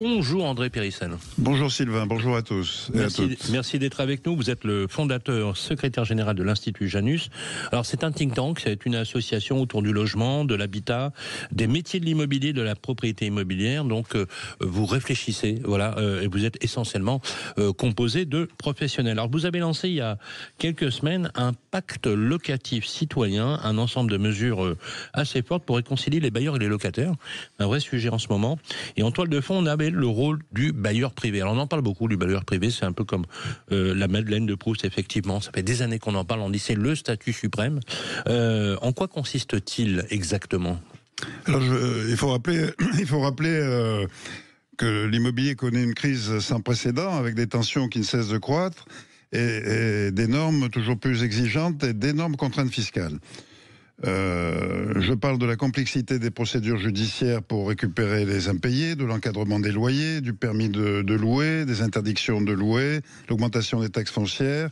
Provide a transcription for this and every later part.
Bonjour André Périssel. Bonjour Sylvain, bonjour à tous et à toutes. Merci d'être avec nous. Vous êtes le fondateur, secrétaire général de l'Institut Janus. Alors c'est un think tank, c'est une association autour du logement, de l'habitat, des métiers de l'immobilier, de la propriété immobilière. Donc vous réfléchissez, voilà, et vous êtes essentiellement composé de professionnels. Alors vous avez lancé il y a quelques semaines un pacte locatif citoyen, un ensemble de mesures assez fortes pour réconcilier les bailleurs et les locataires. Un vrai sujet en ce moment. Et en toile de fond, on avait le rôle du bailleur privé. Alors on en parle beaucoup du bailleur privé, c'est un peu comme la Madeleine de Proust, effectivement. Ça fait des années qu'on en parle, on dit c'est le statut suprême. En quoi consiste-t-il exactement ? Alors il faut rappeler que l'immobilier connaît une crise sans précédent, avec des tensions qui ne cessent de croître, et des normes toujours plus exigeantes et d'énormes contraintes fiscales. Je parle de la complexité des procédures judiciaires pour récupérer les impayés, de l'encadrement des loyers, du permis de louer, des interdictions de louer, l'augmentation des taxes foncières.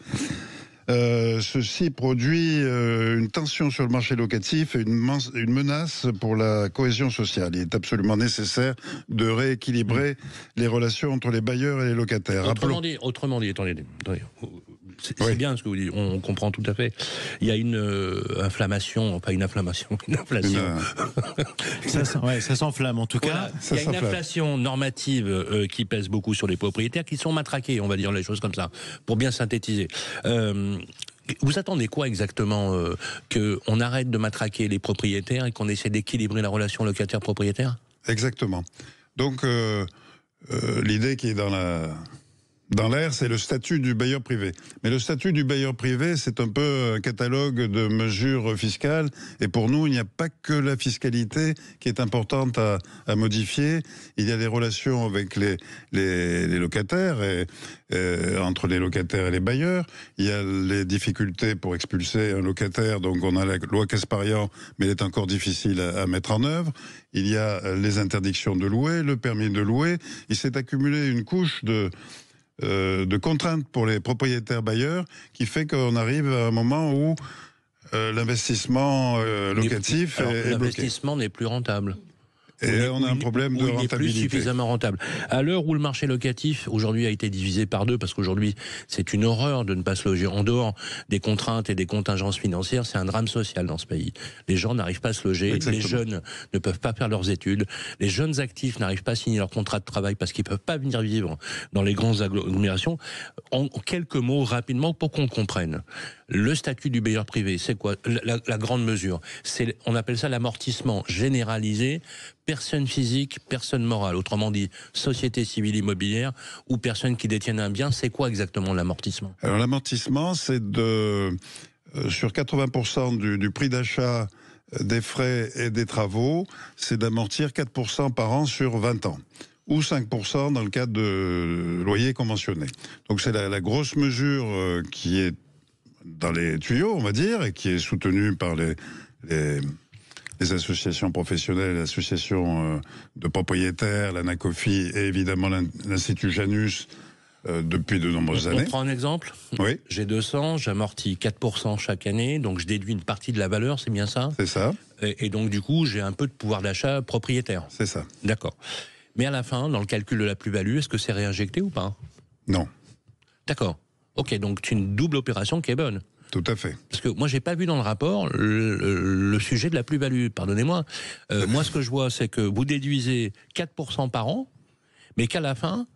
Ceci produit une tension sur le marché locatif et une menace pour la cohésion sociale. Il est absolument nécessaire de rééquilibrer les relations entre les bailleurs et les locataires. Autrement dit, attendez. C'est bien ce que vous dites, on comprend tout à fait. Il y a une inflation. Ça s'enflamme en tout cas. Il y a une inflation normative qui pèse beaucoup sur les propriétaires qui sont matraqués, on va dire les choses comme ça, pour bien synthétiser. Vous attendez quoi exactement qu'on arrête de matraquer les propriétaires et qu'on essaie d'équilibrer la relation locataire-propriétaire ? Exactement. Donc l'idée qui est dans l'air, c'est le statut du bailleur privé. Mais le statut du bailleur privé, c'est un peu un catalogue de mesures fiscales. Et pour nous, il n'y a pas que la fiscalité qui est importante à modifier. Il y a les relations avec les locataires, et entre les locataires et les bailleurs. Il y a les difficultés pour expulser un locataire. Donc on a la loi Kasparian, mais elle est encore difficile à mettre en œuvre. Il y a les interdictions de louer, le permis de louer. Il s'est accumulé une couche de contraintes pour les propriétaires bailleurs qui fait qu'on arrive à un moment où l'investissement locatif est bloqué. L'investissement n'est plus rentable. Et on a un problème de rentabilité. Plus suffisamment rentable. À l'heure où le marché locatif, aujourd'hui, a été divisé par deux, parce qu'aujourd'hui, c'est une horreur de ne pas se loger en dehors des contraintes et des contingences financières, c'est un drame social dans ce pays. Les gens n'arrivent pas à se loger, Exactement. Les jeunes ne peuvent pas faire leurs études, les jeunes actifs n'arrivent pas à signer leur contrat de travail parce qu'ils peuvent pas venir vivre dans les grandes agglomérations. En quelques mots, rapidement, pour qu'on comprenne. Le statut du bailleur privé, c'est quoi ? La grande mesure, on appelle ça l'amortissement généralisé, personne physique, personne morale. Autrement dit, société civile immobilière ou personne qui détienne un bien. C'est quoi exactement l'amortissement ? Alors l'amortissement, c'est sur 80% du prix d'achat des frais et des travaux, c'est d'amortir 4% par an sur 20 ans. Ou 5% dans le cadre de loyer conventionné. Donc c'est la grosse mesure qui est dans les tuyaux, on va dire, et qui est soutenue par les associations professionnelles, l'association de propriétaires, l'ANACOFI et évidemment l'Institut Janus depuis de nombreuses années. On prend un exemple ? Oui. J'ai 200, j'amortis 4% chaque année, donc je déduis une partie de la valeur, c'est bien ça ? C'est ça. Et donc du coup, j'ai un peu de pouvoir d'achat propriétaire. C'est ça. D'accord. Mais à la fin, dans le calcul de la plus-value, est-ce que c'est réinjecté ou pas ? Non. D'accord. Ok, donc c'est une double opération qui est bonne. Tout à fait. Parce que moi, j'ai pas vu dans le rapport le sujet de la plus-value. Pardonnez-moi. Moi, ce que je vois, c'est que vous déduisez 4% par an, mais qu'à la fin,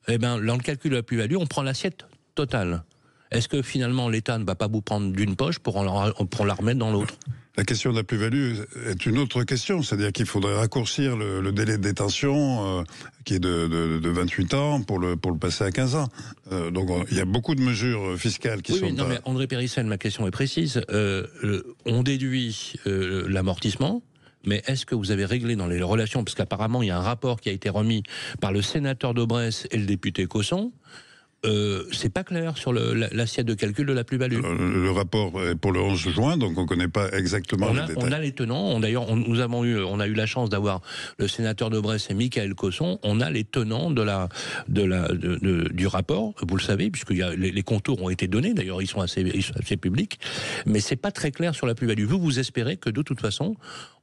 dans le calcul de la plus-value, on prend l'assiette totale. Est-ce que finalement, l'État ne va pas vous prendre d'une poche pour la remettre dans l'autre ? La question de la plus-value est une autre question, c'est-à-dire qu'il faudrait raccourcir le délai de détention qui est de 28 ans pour le passer à 15 ans. Donc il y a beaucoup de mesures fiscales qui sont... mais André Périssel, ma question est précise. On déduit l'amortissement, mais est-ce que vous avez réglé dans les relations, parce qu'apparemment il y a un rapport qui a été remis par le sénateur d'Aubresse et le député Cosson, c'est pas clair sur l'assiette de calcul de la plus-value. Le rapport est pour le 11 juin, donc on ne connaît pas exactement les détails. On a les tenants. D'ailleurs, on a eu la chance d'avoir le sénateur de Bresse et Michael Cosson. On a les tenants du rapport. Vous le savez, puisque les contours ont été donnés. D'ailleurs, ils sont assez publics. Mais c'est pas très clair sur la plus-value. Vous espérez que de toute façon,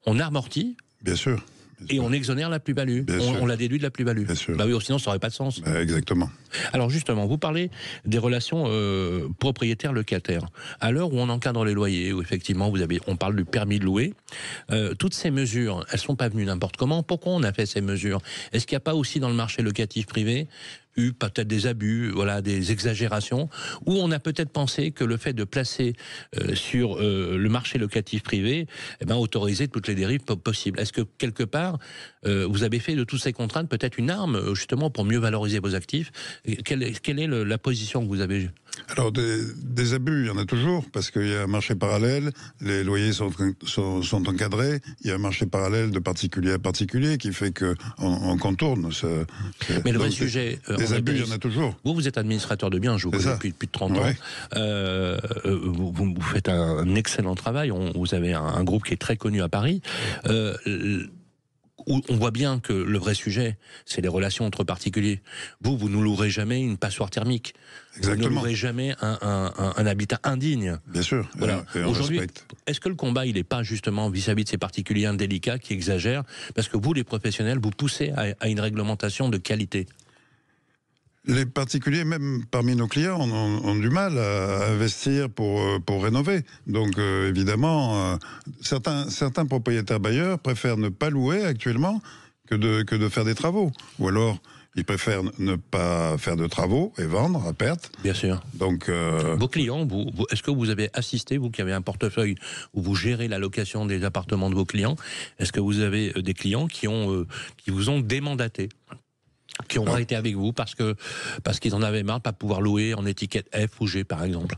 on amortit. Bien sûr. Et on exonère la plus-value. On la déduit de la plus-value. Bah oui, sinon ça n'aurait pas de sens. Bah, exactement. Alors justement, vous parlez des relations propriétaires-locataires. À l'heure où on encadre les loyers, où effectivement on parle du permis de louer, toutes ces mesures, elles sont pas venues n'importe comment. Pourquoi on a fait ces mesures? Est-ce qu'il n'y a pas aussi dans le marché locatif privé eu peut-être des abus, voilà, des exagérations, où on a peut-être pensé que le fait de placer sur le marché locatif privé, autorisait toutes les dérives possibles. Est-ce que quelque part, vous avez fait de toutes ces contraintes peut-être une arme, justement, pour mieux valoriser vos actifs? Quelle est la position que vous avez? Alors, des abus, il y en a toujours, parce qu'il y a un marché parallèle, les loyers sont encadrés, il y a un marché parallèle de particulier à particulier qui fait qu'on contourne. Mais le vrai sujet... des abus, il y en a toujours. Vous êtes administrateur de biens, je vous connais depuis plus de 30 ans. Vous faites un excellent travail, vous avez un groupe qui est très connu à Paris. On voit bien que le vrai sujet, c'est les relations entre particuliers. Vous ne louerez jamais une passoire thermique. Exactement. Vous ne louerez jamais un habitat indigne. Bien sûr. Voilà. Aujourd'hui, est-ce que le combat, il n'est pas justement vis-à-vis de ces particuliers indélicats qui exagèrent? Parce que vous, les professionnels, vous poussez à une réglementation de qualité. Les particuliers, même parmi nos clients, ont du mal à investir pour rénover. Donc évidemment, certains propriétaires bailleurs préfèrent ne pas louer actuellement que de faire des travaux. Ou alors, ils préfèrent ne pas faire de travaux et vendre à perte. Bien sûr. Donc, vos clients, est-ce que vous avez assisté, vous qui avez un portefeuille où vous gérez la location des appartements de vos clients, est-ce que vous avez des clients qui vous ont démandaté, qui ont arrêté avec vous parce qu'ils en avaient marre de ne pas pouvoir louer en étiquette F ou G, par exemple?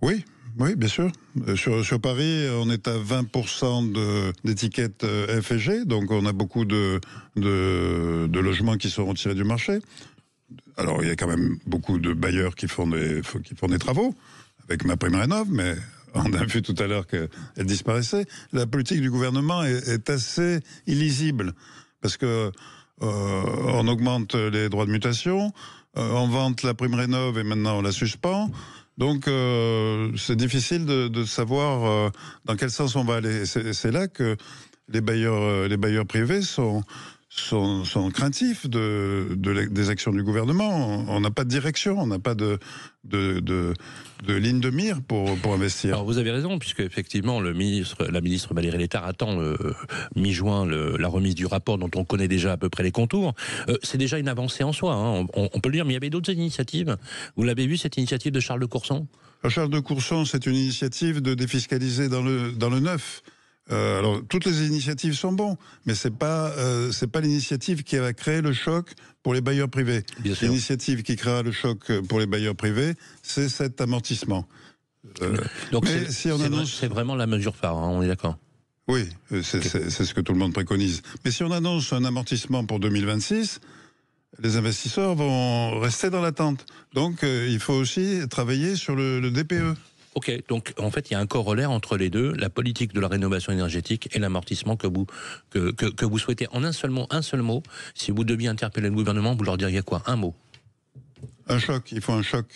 Oui, bien sûr. Sur Paris, on est à 20% d'étiquettes F et G, donc on a beaucoup de logements qui sont retirés du marché. Alors, il y a quand même beaucoup de bailleurs qui font des travaux, avec MaPrimeRénov', mais on a vu tout à l'heure qu'elle disparaissait. La politique du gouvernement est assez illisible, parce que on augmente les droits de mutation, on vante la prime rénov' et maintenant on la suspend. Donc c'est difficile de savoir dans quel sens on va aller. C'est là que les bailleurs privés sont craintifs des actions du gouvernement. On n'a pas de direction, on n'a pas de ligne de mire pour investir. Alors vous avez raison, puisque effectivement la ministre Valérie Létard attend mi-juin la remise du rapport dont on connaît déjà à peu près les contours. C'est déjà une avancée en soi, hein, on peut le dire, mais il y avait d'autres initiatives. Vous l'avez vu, cette initiative de Charles de Courson? Charles de Courson, c'est une initiative de défiscaliser dans le neuf. Alors toutes les initiatives sont bonnes, mais c'est pas l'initiative qui va créer le choc pour les bailleurs privés. L'initiative qui créera le choc pour les bailleurs privés, c'est cet amortissement. Donc c'est vraiment la mesure phare, hein, on est d'accord? Oui, c'est ce que tout le monde préconise. Mais si on annonce un amortissement pour 2026, les investisseurs vont rester dans l'attente. Donc il faut aussi travailler sur le DPE. Ok, donc en fait il y a un corollaire entre les deux, la politique de la rénovation énergétique et l'amortissement que vous souhaitez. En un seul mot, si vous deviez interpeller le gouvernement, vous leur diriez quoi? Un mot? Un choc, il faut un choc.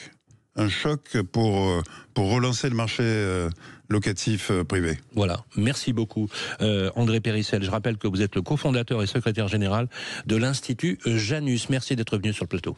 Un choc pour relancer le marché locatif privé. Voilà, merci beaucoup André Périssel. Je rappelle que vous êtes le cofondateur et secrétaire général de l'Institut Janus. Merci d'être venu sur le plateau.